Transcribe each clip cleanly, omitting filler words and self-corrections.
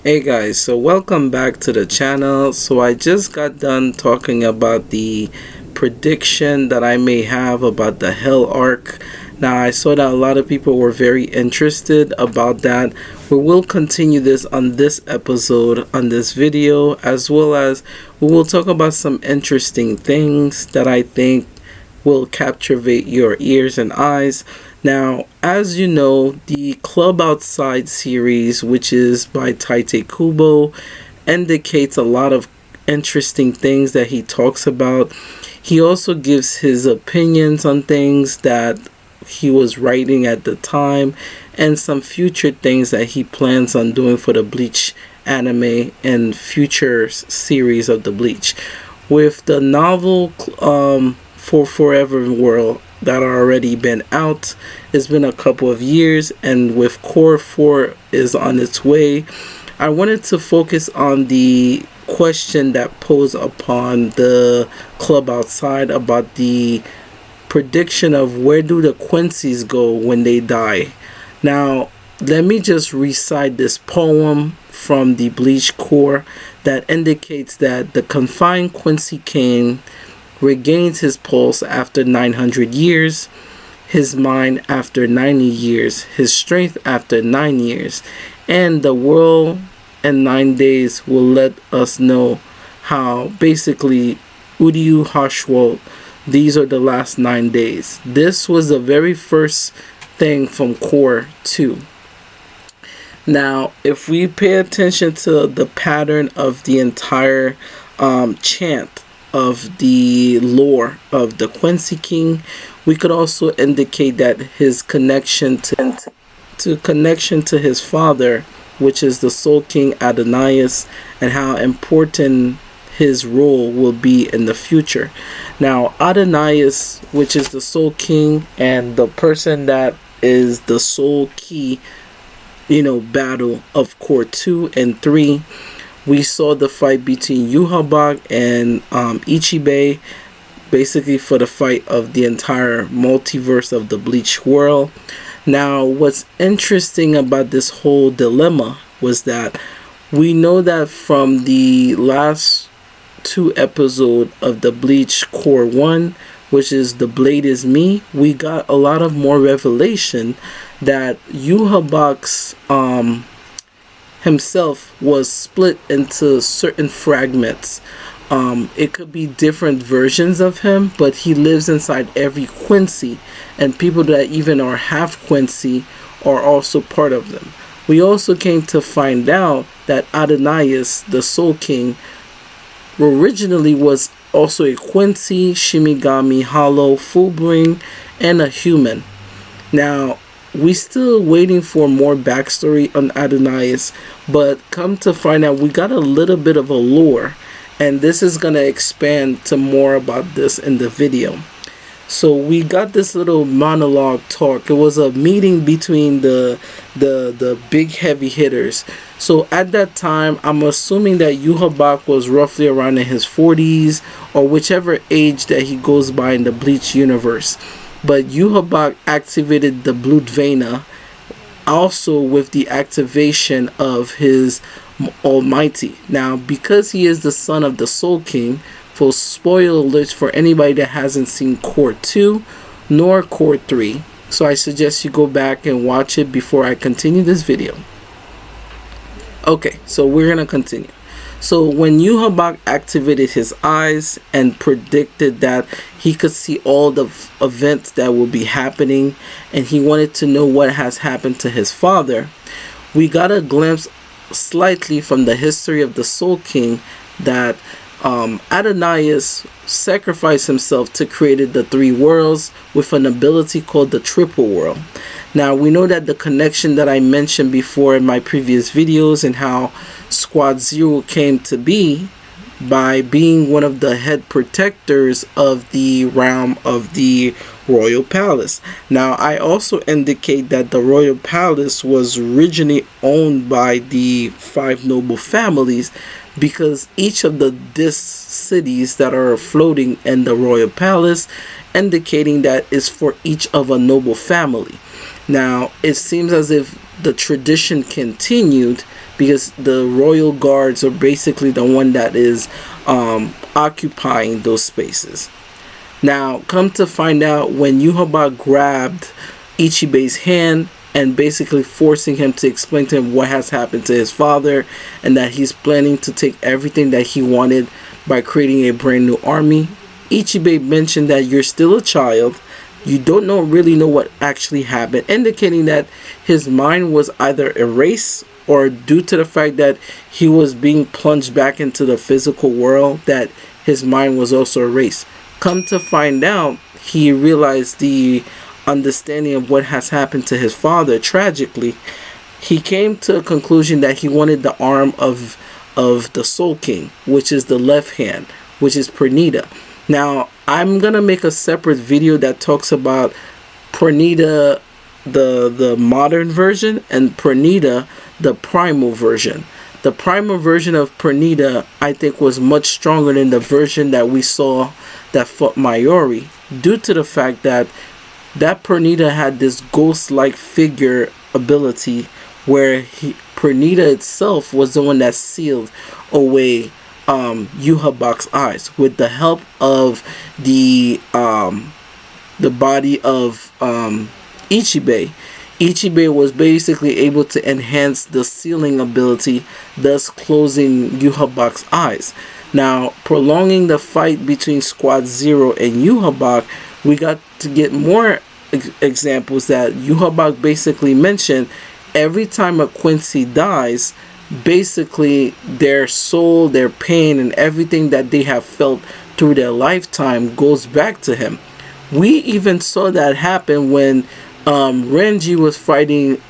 Hey guys, so welcome back to the channel. So I just got done talking about the prediction that I may have about the Hell arc. Now I saw that a lot of people were very interested about that. We will continue this on this episode, on this video, as well as we will talk about some interesting things that I think will captivate your ears and eyes. Now, as you know, the Club Outside series, which is by Tite Kubo, indicates a lot of interesting things that he talks about. He also gives his opinions on things that he was writing at the time and some future things that he plans on doing for the Bleach anime and future series of the Bleach. With the novel for Forever World that are already been out, it's been a couple of years, and with Core 4 is on its way, I wanted to focus on the question that posed upon the Club Outside about the prediction of where do the Quincy's go when they die. Now let me just recite this poem from the Bleach Core that indicates that the confined Quincy King regains his pulse after 900 years, his mind after 90 years, his strength after 9 years, and the world in 9 days will let us know how basically Uryu Hashwo, these are the last 9 days. This was the very first thing from Core 2. Now, if we pay attention to the pattern of the entire chant of the lore of the Quincy King, we could also indicate that his connection to his father, which is the Soul King Adonais, and how important his role will be in the future. Now Adonais, which is the Soul King and the person that is the Soul Key, battle of Core 2 and 3, we saw the fight between Yhwach and Ichibei, basically for the fight of the entire multiverse of the Bleach world. Now, what's interesting about this whole dilemma was that we know that from the last 2 episodes of the Bleach Core 1, which is The Blade Is Me, we got a lot of more revelation that Yhwach's himself was split into certain fragments. It could be different versions of him, but he lives inside every Quincy, and people that even are half Quincy are also part of them. We also came to find out that Adonais, the Soul King, originally was also a Quincy, Shimigami, Hollow, Fullbring, and a human. Now, we still waiting for more backstory on Adonais, but come to find out we got a little bit of a lore, and this is gonna expand to more about this in the video. So we got this little monologue talk. It was a meeting between the big heavy hitters. So at that time, I'm assuming that Yhwach was roughly around in his 40s or whichever age that he goes by in the Bleach universe. But Yhwach activated the Bloodvena also with the activation of his Almighty. Now, because he is the son of the Soul King, for spoiler alerts for anybody that hasn't seen Core 2 nor Core 3, so I suggest you go back and watch it before I continue this video. Okay, so we're gonna continue. So when Yhwach activated his eyes and predicted that he could see all the events that will be happening, and he wanted to know what has happened to his father, we got a glimpse slightly from the history of the Soul King that Adonais sacrificed himself to create the 3 worlds with an ability called the Triple World. Now we know that the connection that I mentioned before in my previous videos and how Squad Zero came to be by being one of the head protectors of the realm of the Royal Palace. Now I also indicate that the Royal Palace was originally owned by the 5 noble families, because each of the cities that are floating in the Royal Palace indicating that is for each of a noble family. Now it seems as if the tradition continued, because the royal guards are basically the one that is occupying those spaces. Now, come to find out, when Yhwach grabbed Ichibe's hand and basically forcing him to explain to him what has happened to his father, and that he's planning to take everything that he wanted by creating a brand new army, Ichibe mentioned that you're still a child, you don't really know what actually happened, indicating that his mind was either erased, or due to the fact that he was being plunged back into the physical world, that his mind was also erased. Come to find out, he realized the understanding of what has happened to his father tragically. He came to a conclusion that he wanted the arm of the Soul King, which is the left hand, which is Pernita. Now, I'm gonna make a separate video that talks about Pernita, the modern version, and Pernita, the primal version. The primal version of Pernita, I think, was much stronger than the version that we saw that fought Mayuri, due to the fact that Pernita had this ghost-like figure ability, where Pernita itself was the one that sealed away Yhwach's eyes with the help of the body of Ichibe. Ichibe was basically able to enhance the sealing ability, thus closing Yhwach's eyes. Now, prolonging the fight between Squad Zero and Yhwach, we got to get more examples that Yhwach basically mentioned. Every time a Quincy dies, basically their soul, their pain, and everything that they have felt through their lifetime goes back to him. We even saw that happen when Renji was fighting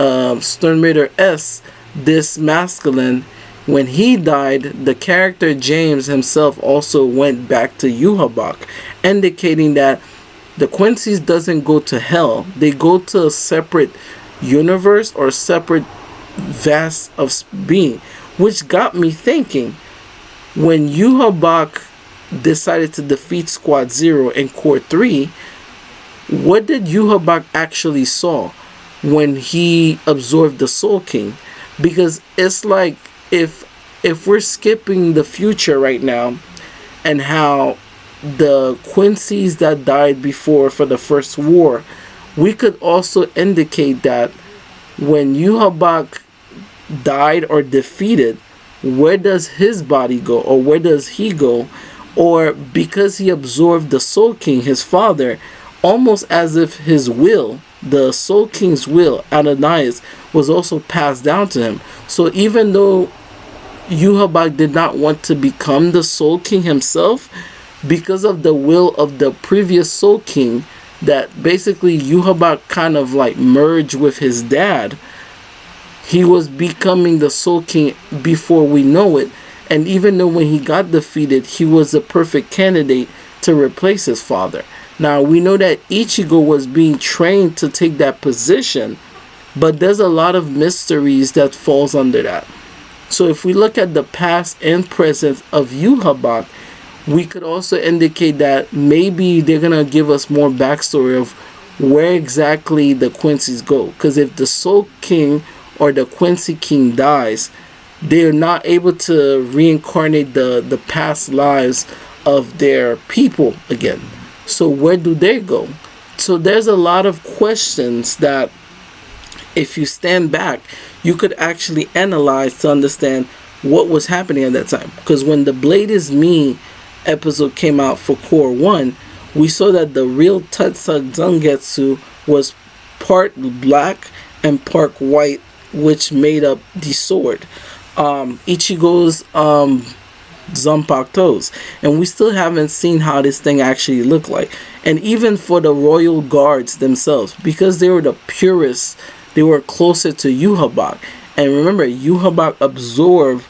Stern Raider S, this masculine. When he died, the character James himself also went back to Yhwach, indicating that the Quincy's doesn't go to hell. They go to a separate universe or separate vast of being, which got me thinking, when Yhwach decided to defeat Squad Zero in Core 3, what did Yhwach actually saw when he absorbed the Soul King? Because it's like, if we're skipping the future right now, and how the Quincy's that died before for the first war, we could also indicate that when Yhwach died or defeated, where does his body go, or where does he go? Or because he absorbed the Soul King, his father, almost as if his will, the Soul King's will, Ananias, was also passed down to him. So even though Yhwach did not want to become the Soul King himself, because of the will of the previous Soul King, that basically Yhwach kind of like merged with his dad, he was becoming the Soul King before we know it. And even though when he got defeated, he was the perfect candidate to replace his father. Now, we know that Ichigo was being trained to take that position, but there's a lot of mysteries that falls under that. So if we look at the past and present of Yhwach, we could also indicate that maybe they're going to give us more backstory of where exactly the Quincy's go. Because if the Soul King or the Quincy King dies, they're not able to reincarnate the past lives of their people again. So where do they go? So there's a lot of questions that, if you stand back, you could actually analyze to understand what was happening at that time. Because when the Blade is Me episode came out for Core 1, we saw that the real Tatsu Zangetsu was part black and part white, which made up the sword. Ichigo's Zanpakuto's, and we still haven't seen how this thing actually looked like. And even for the royal guards themselves, because they were the purest, they were closer to Yhwach. And remember, Yhwach absorbed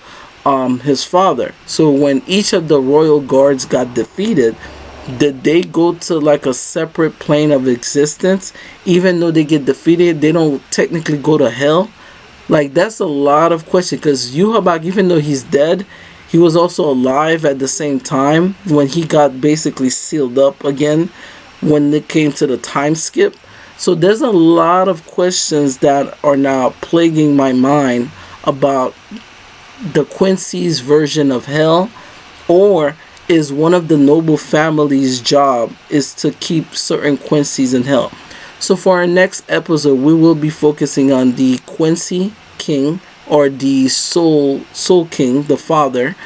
his father. So when each of the royal guards got defeated, did they go to like a separate plane of existence? Even though they get defeated, they don't technically go to hell? Like, that's a lot of questions, because Yhwach, even though he's dead, he was also alive at the same time when he got basically sealed up again when it came to the time skip. So there's a lot of questions that are now plaguing my mind about the Quincy's version of hell, or is one of the noble family's job is to keep certain Quincy's in hell. So for our next episode, we will be focusing on the Quincy King, or the Soul King, the father.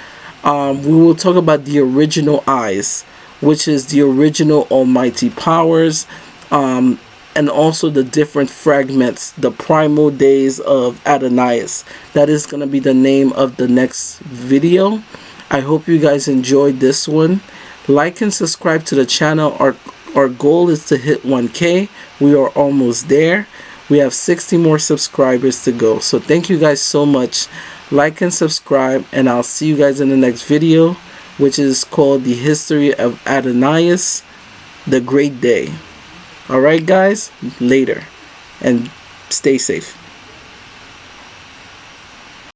We will talk about the original eyes, which is the original almighty powers, and also the different fragments, the primal days of Adonais. That is going to be the name of the next video. I hope you guys enjoyed this one. Like and subscribe to the channel. Our goal is to hit 1K. We are almost there. We have 60 more subscribers to go. So thank you guys so much. Like and subscribe, and I'll see you guys in the next video, which is called The History of Adonais, the Great Day. Alright guys, later, and stay safe.